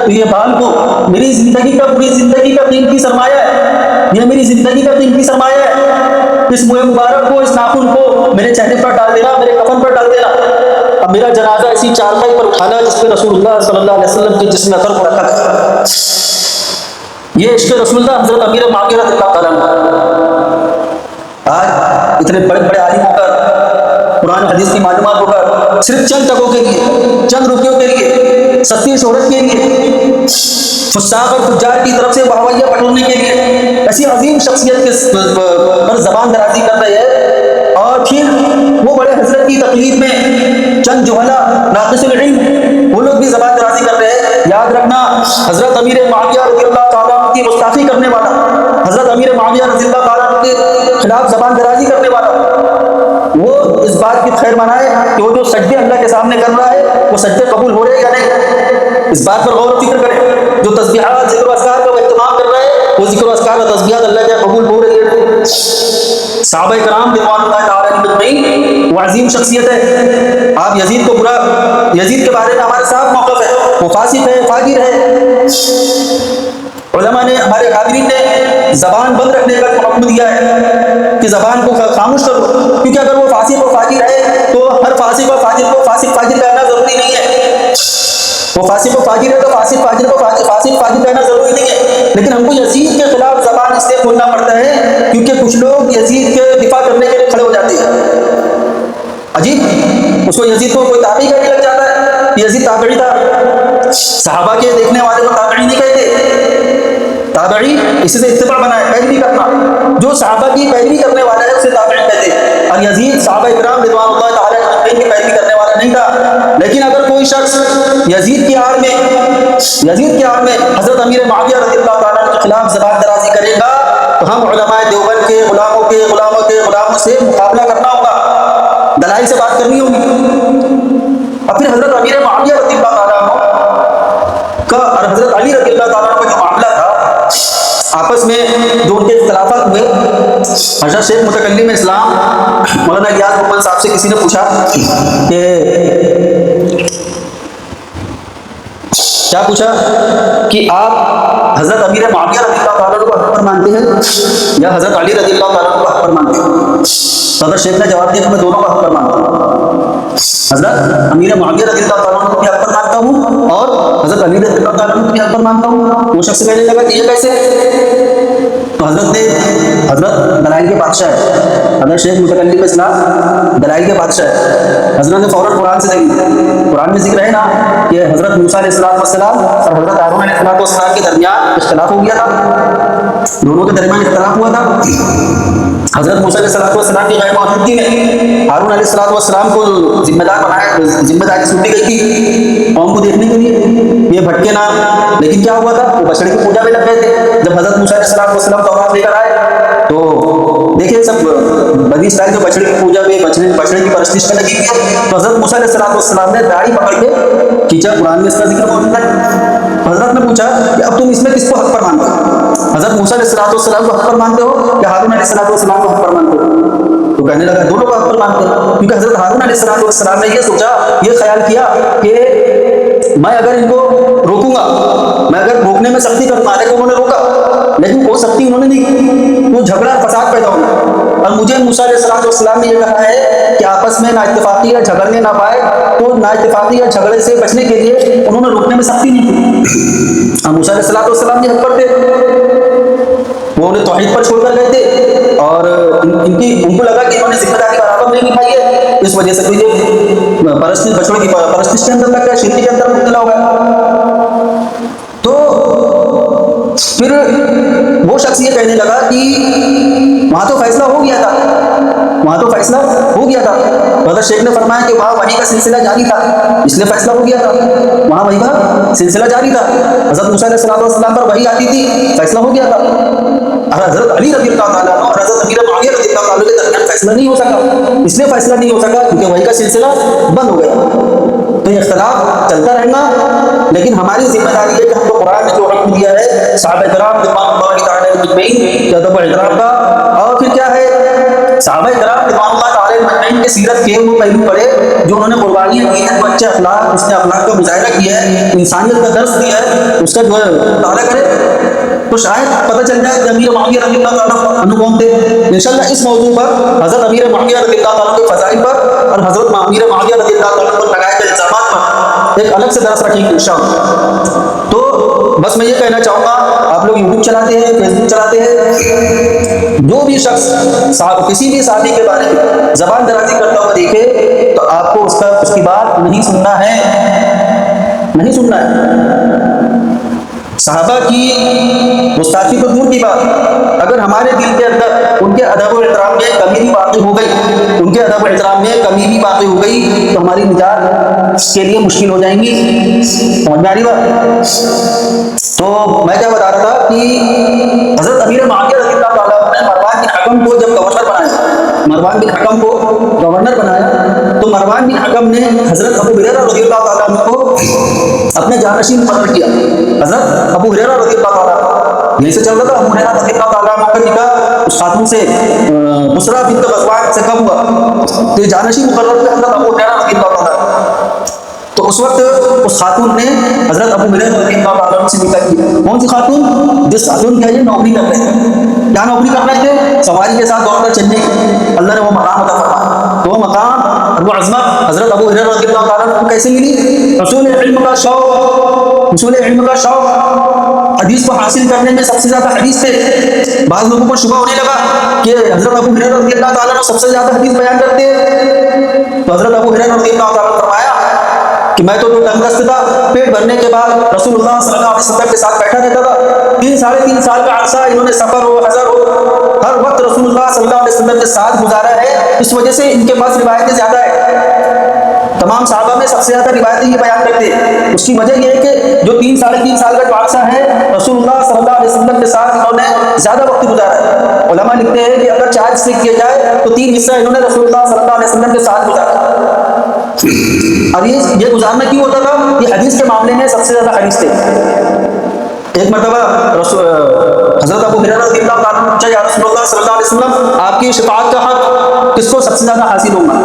تو یہ بال کو میری زندگی کا قیمتی سرمایہ ہے، یہ میری زندگی کا قیمتی سرمایہ ہے، اس منہ مبارک کو، اس ناخن کو میرے چہرے پر ڈال دینا، میرے کفن پر ڈال دینا، اب میرا جنازہ اسی چارپائی پر اٹھانا جس پہ رسول اللہ صلی اللہ علیہ وسلم کے جسم اطہر کو رکھا گیا۔ یہ عشق رسول اللہ حضرت امیر معاویہ رضی اللہ تعالیٰ عنہ آج اتنے بڑے بڑے عالم ہو کر، قرآن حدیث کی معلومات ہو کر، صرف چند ٹکوں کے لیے، چند روپیوں کے لیے، سستی شہرت کے لیے، فساق اور فجار کی طرف سے بہوائیاں بٹورنے کے لیے ایسی عظیم شخصیت کے پر زبان درازی کر رہے ہیں، اور پھر وہ بڑے حضرت کی تقلید میں چند جہلا ناقص العلم وہ لوگ بھی زبان درازی کر رہے ہیں۔ یاد رکھنا حضرت امیر معاویہ رضی اللہ تعالیٰ عنہ کی گستاخی کرنے والا، حضرت امیر معاویہ رضی اللہ تعالیٰ عنہ خلاف زبان درازی کرنے والا وہ اس بات کی خیر منائے کہ وہ جو سجدے اللہ کے سامنے کر رہا ہے وہ سجدے قبول ہو رہے ہیں یا نہیں، اس بات پر غور و فکر کرے۔ جو تسبیحات ذکر و اذکار کا وہ اہتمام کر رہا ہے وہ ذکر و اذکار و تسبیحات اللہ کے قبول ہو رہی ہے۔ صحابہ کرام رضوان اللہ تعالیٰ علیہم اجمعین وہ عظیم شخصیت ہے۔ آپ یزید کو برا، یزید کے بارے میں ہمارے صاف موقف ہے، وہ فاسق ہے، فاجر ہے۔ علماء نے، ہمارے اکابرین نے زبان بند رکھنے کا حکم دیا ہے کہ زبان کو خاموش کرو، کیونکہ اگر وہ فاسق و فاجر ہے تو ہر فاسق و فاجر کو فاسق فاجر کہنا ضروری نہیں ہے۔ وہ فاسق و فاجر ہے تو فاسق فاجر کو فاسق فاجر کہنا ضروری نہیں ہے، لیکن ہم کو یزید کے خلاف زبان اس لیے کھولنا پڑتا ہے کیونکہ کچھ لوگ یزید کے دفاع کرنے کے لیے کھڑے ہو جاتے ہیں۔ عجیب، اس کو یزید کو کوئی تابعی کہنے لگ جاتا ہے کہ یزید تابعی تھا۔ صحابہ کے دیکھنے والے کو تابعی نہیں کہتے، تابعی اسی سے اتباع بنا ہے، پیروی کرنا، جو صحابہ کی پیروی کرنے والا ہے اسے تابعی کہتے ہیں۔ اور یزید صحابہ کرام رضوان اللہ تعالیٰ عنہم کی پیروی کرنے والا نہیں تھا، لیکن اگر کوئی شخص یزید کی آڑ میں حضرت امیر معاویہ رضی اللہ تعالیٰ عنہ کے خلاف زبان درازی کرے گا تو ہم علماء دیوبند کے غلاموں سے مقابلہ کرنا ہوگا، دلائل سے بات کرنی ہوگی۔ اور پھر حضرت امیر معاویہ رضی اللہ تعالیٰ عنہ کا اور حضرت علی رضی اللہ تعالیٰ عنہ کا جو معاملہ تھا، آپس میں جو ان کے اختلافات ہوئے، حضرت شیخ متکلم اسلام مولانا الیاس محمد صاحب سے کسی نے پوچھا کہ کیا پوچھا کہ آپ حضرت امیر معاویہ رضی اللہ تعالیٰ عنہ کو حق پر مانتے ہیں یا حضرت علی رضی اللہ تعالیٰ عنہ کو حق پر مانتے ہیں؟ حضرت شیخ نے جواب دیا کہ میں دونوں کو حق پر مانتا ہوں، حضرت امیر معاویہ رضی اللہ تعالیٰ عنہ کو بھی حق پر مانتا ہوں اور حضرت علی رضی اللہ تعالیٰ عنہ کو بھی حق پر مانتا ہوں۔ وہ شخص کہنے لگا کہ یہ کیسے؟ تو حضرت دلائل کے بادشاہ ہے، حضرت شیخ متکلم اسلام دلائل کے بادشاہ ہے۔ حضرت نے فوراً قرآن سے دیکھی، قرآن میں ذکر ہے نا کہ حضرت موسیٰ علیہ السلام اور حضرت ہارون علیہ السلام کے درمیان اختلاف ہو گیا تھا، دونوں کے درمیان اختلاف ہوا تھا۔ حضرت موسیٰ علیہ السلام کی غیر موجودگی میں ہارون علیہ السلام کو ذمہ دار بنایا، ذمہ داری سونپی گئی تھی قوم کو دیکھنے کے لیے یہ بھٹکے نہ، لیکن کیا ہوا تھا، وہ بچڑے کی پوجا میں لگ گئے تھے۔ جب حضرت موسیٰ علیہ السلام تورات لے کر آئے تو دیکھیں سب بنی اسرائیل جو بچڑے کی پوجا میں بچڑے کی پرستش میں لگی ہوئی ہے، تو حضرت موسیٰ علیہ السلام نے داڑھی پکڑ کے کھینچا، قرآن میں اس کا ذکر موجود ہے۔ حضرت نے پوچھا کہ اب تم اس میں کس کو حق پر مانتے ہو، حضرت موسیٰ علیہ السلام کو حق پر مانتے ہو یا ہارون علیہ السلام کو حق پر مانتے ہو؟ تو کہنے لگا دونوں کو حق پر مانتے ہو، کیونکہ حضرت ہارون علیہ السلام نے یہ سوچا، یہ خیال کیا کہ میں اگر ان کو روکوں گا، میں اگر روکنے میں سختی کروں، حالانکہ انہوں نے روکا لیکن کوئی سختی انہوں نے نہیں کی، وہ جھگڑا فساد پیدا ہوگا۔ اور مجھے موسیٰ علیہ السلام نے یہ کہا ہے کہ آپس میں نا اتفاقی یا جھگڑنے نہ پائے، تو نا اتفاقی یا جھگڑے سے بچنے کے لیے انہوں نے روکنے میں سختی نہیں کی۔ اور موسیٰ علیہ السلام یہ حق پر تھے، وہ انہیں توحید پر چھوڑ کر گئے تھے اور ان کو لگا کہ انہوں نے ذمہ داری برابر نہیں نبھائی ہے، اس وجہ سے کوئی بچڑوں کی پرستش کے اندر لگ گیا، شرک کے اندر مبتلا ہو گیا۔ تو پھر وہ شخص یہ کہنے لگا کہ وہاں تو فیصلہ ہو گیا تھا، حضرت شیخ نے فرمایا کہ وہاں وحی کا سلسلہ جاری تھا، اس لیے فیصلہ ہو گیا تھا، وہاں وحی کا سلسلہ جاری تھا، حضرت موسیٰ علیہ السلام پر وحی آتی تھی، فیصلہ ہو گیا تھا۔ اور حضرت علی رضی اللہ تعالیٰ عنہ اور حضرت امیر معاویہ رضی اللہ تعالیٰ عنہ کے درمیان فیصلہ نہیں ہو سکا، اس لیے فیصلہ نہیں ہو سکا کیونکہ وحی کا سلسلہ بند ہو گیا۔ تو یہ اختلاف چلتا رہنا، لیکن ہماری ذمہ داری ہے کہ ہم کو قرآن نے جو حکم دیا ہے صحابہ کرام رضوان اللہ تعالیٰ اجمعین کے ادب و احترام کا، اور پھر کیا ہے صحابہ کرام رضوان اللہ تعالیٰ اجمعین کے سیرت کے وہ پہلو پڑھے جو انہوں نے قربانیاں کی ہیں، جو اچھے اخلاق، اس نے اخلاق کا مظاہرہ کیا ہے، انسانیت کا درس دیا ہے، اس کا جو ہے مطالعہ کرے تو شاید پتہ چل جائے کہ امیر معاویہ رضی اللہ تعالیٰ عنہ کون تھے۔ انشاءاللہ اس موضوع پر حضرت امیر معاویہ رضی اللہ تعالیٰ کے فضائل پر اور حضرت امیر معاویہ رضی اللہ تعالیٰ پر لگائے گئے الزامات پر ایک الگ سے درس رکھیں گے انشاءاللہ۔ تو بس میں یہ کہنا چاہوں گا، آپ لوگ یوٹیوب چلاتے ہیں، فیس بک چلاتے ہیں، جو بھی شخص کسی بھی صحابی کے بارے میں زبان درازی کرتا ہوا دیکھے تو آپ کو اس کی بات نہیں سننا ہے۔ صحابہ کی گستاخی تو دور کی بات، اگر ہمارے دل کے اندر ان کے ادب و احترام میں کمی بھی واقع ہو گئی تو ہماری نجات کے لیے مشکل ہو جائیں گی، سمجھ میں آ رہی بات؟ تو میں کیا بتا رہا تھا کہ حضرت امیر معاویہ رضی اللہ تعالیٰ عنہ نے مروان بن حکم کو جب گورنر بنایا، مروان بن حکم کو گورنر بنایا، تو مروان بن حکم نے حضرت ابو ہریرہ رضی اللہ تعالیٰ عنہ کو اپنے جانشین مقرر کیا۔ حضرت ابو ہریرہ رضی اللہ تعالیٰ عنہ یہیں سے چل رہا تھا، ابو ہریرہ رضی اللہ تعالیٰ عنہ کا نکاح اس خاتون سے بصرہ بنت غزوان سے کب ہوا، تو جانشین مقرر تھے حضرت ابو ہریرہ رضی اللہ تعالیٰ عنہ۔ تو اس وقت اس خاتون نے حضرت ابو ہریرہ رضی اللہ تعالیٰ عنہ سے نکاح کیا۔ کون سی خاتون؟ جس خاتون کے یہ نوکری کر رہے تھے۔ کیا نوکری کر رہے تھے؟ سواری کے ساتھ گورنر چلنے کی۔ اللہ نے وہ مقام عطا فرمایا، تو وہ مقام وہ عظمت حضرت ابو ہریرہ رضی اللہ تعالیٰ عنہ کو کیسے ملی؟ حصول علم کا شوق، حصول علم کا شوق، حدیث کو حاصل کرنے میں سب سے زیادہ حدیث تھے۔ بعض لوگوں کو شبہ ہونے لگا کہ حضرت ابو ہریرہ رضی اللہ تعالیٰ عنہ سب سے زیادہ حدیث بیان کرتے ہیں، تو حضرت ابو ہریرہ رضی اللہ تعالیٰ عنہ فرمایا کہ میں تو تنگ دست تھا، پیٹ بھرنے کے بعد رسول اللہ صلی اللہ علیہ وسلم کے ساتھ بیٹھا رہتا تھا۔ 3 سال کا عرصہ انہوں نے سفر ہو حضر ہو ہر وقت رسول اللہ صلی اللہ علیہ وسلم کے ساتھ گزارا ہے، اس وجہ سے ان کے پاس روایتیں زیادہ ہیں۔ تمام صحابہ میں سب سے زیادہ روایتیں یہ بیان کرتے ہیں۔ اس کی وجہ یہ ہے کہ جو 3 سال کا جو عرصہ ہے رسول اللہ صلی اللہ علیہ وسلم کے ساتھ انہوں نے زیادہ وقت گزارا ہے۔ علماء لکھتے ہیں کہ اگر 4 حصے کیے جائے تو 3 حصہ انہوں نے رسول اللہ صلی اللہ علیہ وسلم کے ساتھ گزارا۔ اب یہ گزارنا کیوں ہوتا تھا؟ یہ حدیث کے معاملے میں سب سے زیادہ حدیث تھے۔ ایک مرتبہ حضرت ابو ہریرہ رضی اللہ تعالیٰ عنہ پوچھا، یا رسول اللہ صلی اللہ علیہ وسلم آپ کی شفاعت کا حق کس کو سب سے زیادہ حاصل ہوگا؟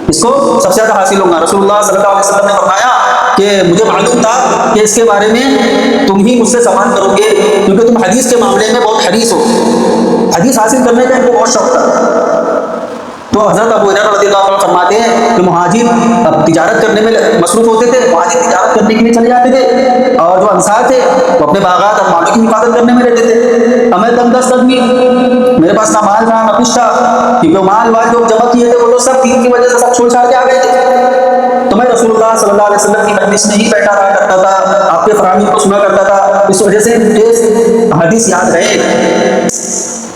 اس کو سب سے زیادہ حاصل ہوگا؟ رسول اللہ صلی اللہ علیہ وسلم نے فرمایا کہ مجھے معلوم تھا کہ اس کے بارے میں تم ہی مجھ سے سوال کرو گے، کیونکہ تم حدیث کے معاملے میں بہت حریص ہو، حدیث حاصل کرنے کا ان کو بہت شوق تھا۔ تو حضرت ابو ہریرہ رضی اللہ عنہ فرماتے ہیں کہ مہاجر اب تجارت کرنے میں مصروف ہوتے تھے، مہاجر تجارت کرنے کے لیے چلے جاتے تھے، اور جو انصار تھے وہ اپنے باغات اور مالوں کی حفاظت کرنے میں رہتے تھے۔ اب میں تنگ دست آدمی، میرے پاس نہ مال تھا نہ کچھ تھا، کیونکہ مال جو جمع کیے تھے وہ تو سب دین کی وجہ سے سب چھوڑ چھاڑ کے آ گئے تھے۔ تو میں رسول اللہ صلی اللہ علیہ وسلم کی مجلس میں ہی بیٹھا رہا کرتا تھا، آپ کے فرامین کو سنا کرتا تھا، اس وجہ سے مجھے حدیث یاد رہے۔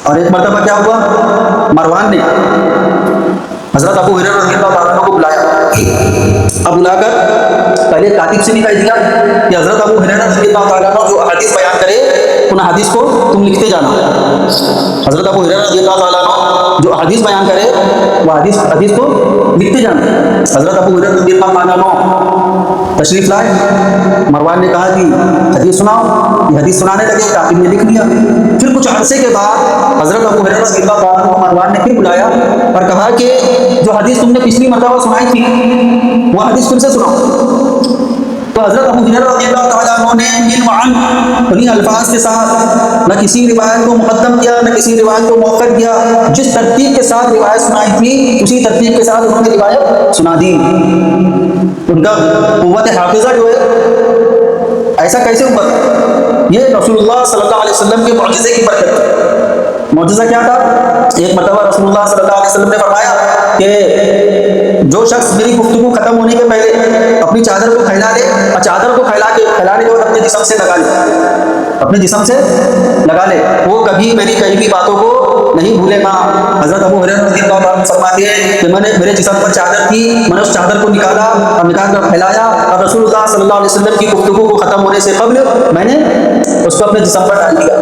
اور ایک مرتبہ کیا ہوا، مروان نے حضرت ابو ہریرہ رضی اللہ تعالیٰ عنہ کو بلایا، اب بلا کر پہلے کاتب سے نکال دیا کہ حضرت ابو ہریرہ رضی اللہ تعالیٰ عنہ جو حدیث بیان کرے ان حدیث کو تم لکھتے جانا۔ حضرت ابو ہریرہ رضی اللہ تعالیٰ عنہ جو حدیث بیان کرے وہ حدیث کو لکھتے جانا۔ حضرت ابو ہریرہ رضی اللہ تعالیٰ عنہ تشریف لائے، مروان نے کہا کہ حدیث سناؤ، یہ حدیث سنانے لگے، کاتب نے لکھ لیا۔ پھر کچھ عرصے کے بعد حضرت ابو ہریرہ رضی اللہ تعالیٰ عنہ کو مروان نے پھر بلایا اور کہا کہ جو حدیث تم نے پچھلی مرتبہ سنائی تھی وہ حدیث تم سے سناؤ۔ تو حضرت ابو ہریرہ رضی اللہ تعالیٰ عنہ نے علم عن انہیں الفاظ کے ساتھ نہ کسی روایت کو مقدم کیا نہ کسی روایت کو مؤخر کیا، جس ترتیب کے ساتھ روایت سنائی تھی اسی ترتیب کے ساتھ انہوں نے روایت سنا دی۔ ان کا قوت حافظہ جو ہے ایسا کیسے ہوا؟ یہ رسول اللہ صلی اللہ علیہ وسلم کے معجزے کی برکت ہے۔ معجزہ کیا تھا؟ ایک مرتبہ رسول اللہ صلی اللہ علیہ وسلم نے فرمایا کہ جو شخص میری گفتگو ختم ہونے کے پہلے اپنی چادر کو پھیلا لے اور چادر کو پھیلانے کے بعد اپنے جسم سے لگا لے، اپنے جسم سے لگا لے، وہ کبھی میری کہی ہوئی باتوں کو نہیں بھولے گا۔ حضرت ابو ہریرہ رضی اللہ عنہ فرماتے ہیں کہ میں نے میرے جسم پر چادر تھی، میں نے اس چادر کو نکالا اور نکال کر پھیلایا اور رسول اللہ صلی اللہ علیہ وسلم کی گفتگو کو ختم ہونے سے قبل میں نے اس کو اپنے جسم پر ڈال دیا۔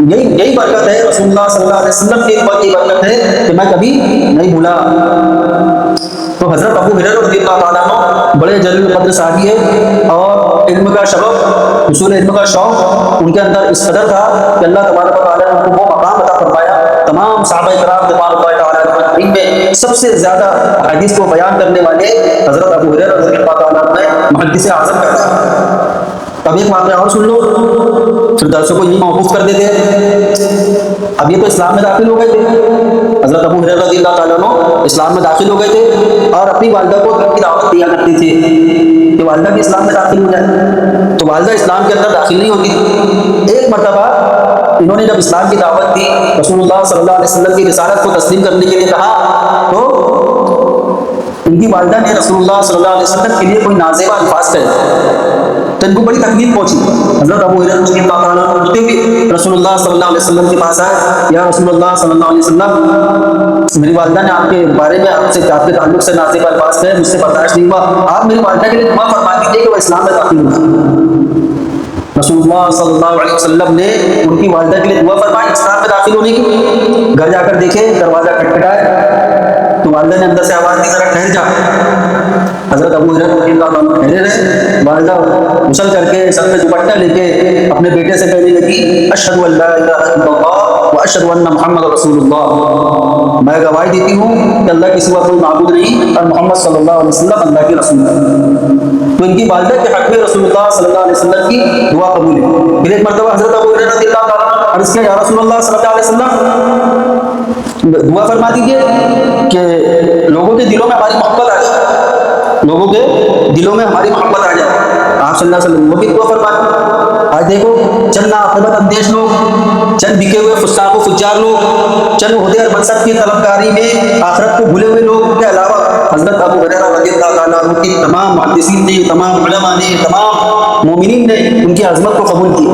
یہی برکت ہے رسول اللہ صلی اللہ علیہ وسلم کی برکت ہے کہ میں کبھی نہیں بھولا۔ تو حضرت ابو ہریرہ رضی اللہ تعالیٰ عنہ بڑے جلیل قدر صحابی ہے، اور علم کا شوق، حصول علم کا شوق ان کے اندر اس قدر تھا کہ اللہ تبارک و تعالیٰ نے ان کو وہ مقام عطا فرمایا۔ تمام صحابہ کرام رضوان اللہ تعالیٰ عنہم میں سب سے زیادہ حدیث کو بیان کرنے والے حضرت ابو ہریرہ رضی اللہ تعالیٰ عنہ نے محدث اعظم کہا۔ اب ایک واقعہ اور سن لو، پھر درسوں کو یہی موقوف کر دیتے ہیں۔ اب یہ تو اسلام میں داخل ہو گئے تھے، حضرت ابو ہریرہ رضی اللہ تعالیٰ عنہ اسلام میں داخل ہو گئے تھے اور اپنی والدہ کو دین کی دعوت دیا کرتی تھی کہ والدہ بھی اسلام میں داخل ہو جائے، تو والدہ اسلام کے اندر داخل نہیں ہوتی۔ ایک مرتبہ انہوں نے جب اسلام کی دعوت دی، رسول اللہ صلی اللہ علیہ وسلم کی رسالت کو تسلیم کرنے کے لیے کہا، تو ان کی والدہ نے رسول اللہ صلی اللہ علیہ وسلم کے لیے کوئی نازیبہ الفاظ کہے، تو ان کو بڑی تکلیف پہنچی۔ حضرت ابو ہریرہ رضی اللہ تعالیٰ عنہ اٹھتے ہوئے رسول اللہ صلی اللہ علیہ وسلم کے پاس آئے، یا رسول اللہ صلی اللہ علیہ وسلم، میری والدہ نے آپ کے بارے میں آپ کے تعلق سے نازیبہ الفاظ کہے، مجھ سے برداشت نہیں ہوا، آپ میری والدہ کے لیے دعا فرما دیجیے کہ وہ اسلام میں داخل ہو۔ رسول اللہ صلی اللہ علیہ وسلم نے ان کی والدہ کے لیے دعا فرمائی اسلام میں داخل ہونے کی. گھر جا کر دیکھے دروازہ کھٹکھٹائے تو والدہ نے اندر سے آواز دی ذرا ٹھہر جا. حضرت ابو ہریرہ رضی اللہ عنہ ٹھہرے رہے. والدہ غسل کر کے سر میں دوپٹہ لے کے اپنے بیٹے سے کہنے لگی اشہد ان لا الہ الا اللہ واشہد ان محمد رسول اللہ, میں گواہی دیتی ہوں کہ اللہ کے سوا کوئی معبود نہیں اور محمد صلی اللہ علیہ وسلم اللہ کے رسول ہے. تو ان کی والدہ کے حق میں رسول اللہ صلی اللہ علیہ وسلم کی دعا قبول ہے. پھر ایک مرتبہ حضرت ابو ہریرہ رضی اللہ تعالیٰ عنہ عرض کیا یا رسول اللہ صلی اللہ علیہ وسلم دعا فرما دیجیے کہ لوگوں کے دلوں میں ہماری محبت آ جائے, لوگوں کے دلوں میں ہماری محبت آ جائے. آپ صلی اللہ علیہ وسلم وہ بھی دعا فرماتے. آج دیکھو چند ناعاقبت اندیش لوگ, چند بکے ہوئے فساق و فجار لوگ, چند عہدے اور منصب کی طلبکاری میں آخرت کو بھولے ہوئے لوگ کے علاوہ حضرت ابو ہریرہ رضی اللہ تعالیٰ عنہ کی تمام محدثین نے, تمام علماء نے, تمام مومنین نے ان کی عظمت کو قبول کیا,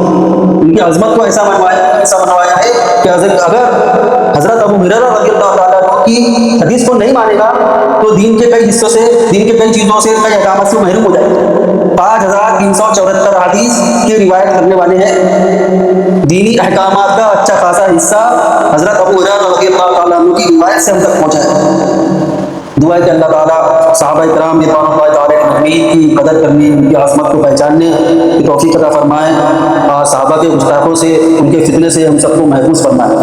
ان کی عظمت کو ایسا منوایا ہے کہ اگر حضرت ابو ہریرہ رضی اللہ تعالیٰ عنہ کی حدیث کو نہیں مانے گا تو دین کے کئی حصوں سے, دین کے کئی چیزوں سے, کئی احکامات سے محروم ہو جائے. 5374 حدیث کی روایت کرنے والے ہیں. دینی احکامات کا اچھا خاصا حصہ حضرت ابو ہریرہ رضی اللہ تعالیٰ عنہ کی روایت سے ہم تک پہنچا ہے. دعا ہے کہ اللہ تعالیٰ صحابہ کرام رضوان اللہ تعالیٰ اجمعین کی قدر کرنے, ان کی عظمت کو پہچاننے کی توفیق عطا فرمائے اور صحابہ کے گستاخوں سے, ان کے فتنے سے ہم سب کو محفوظ فرمائے.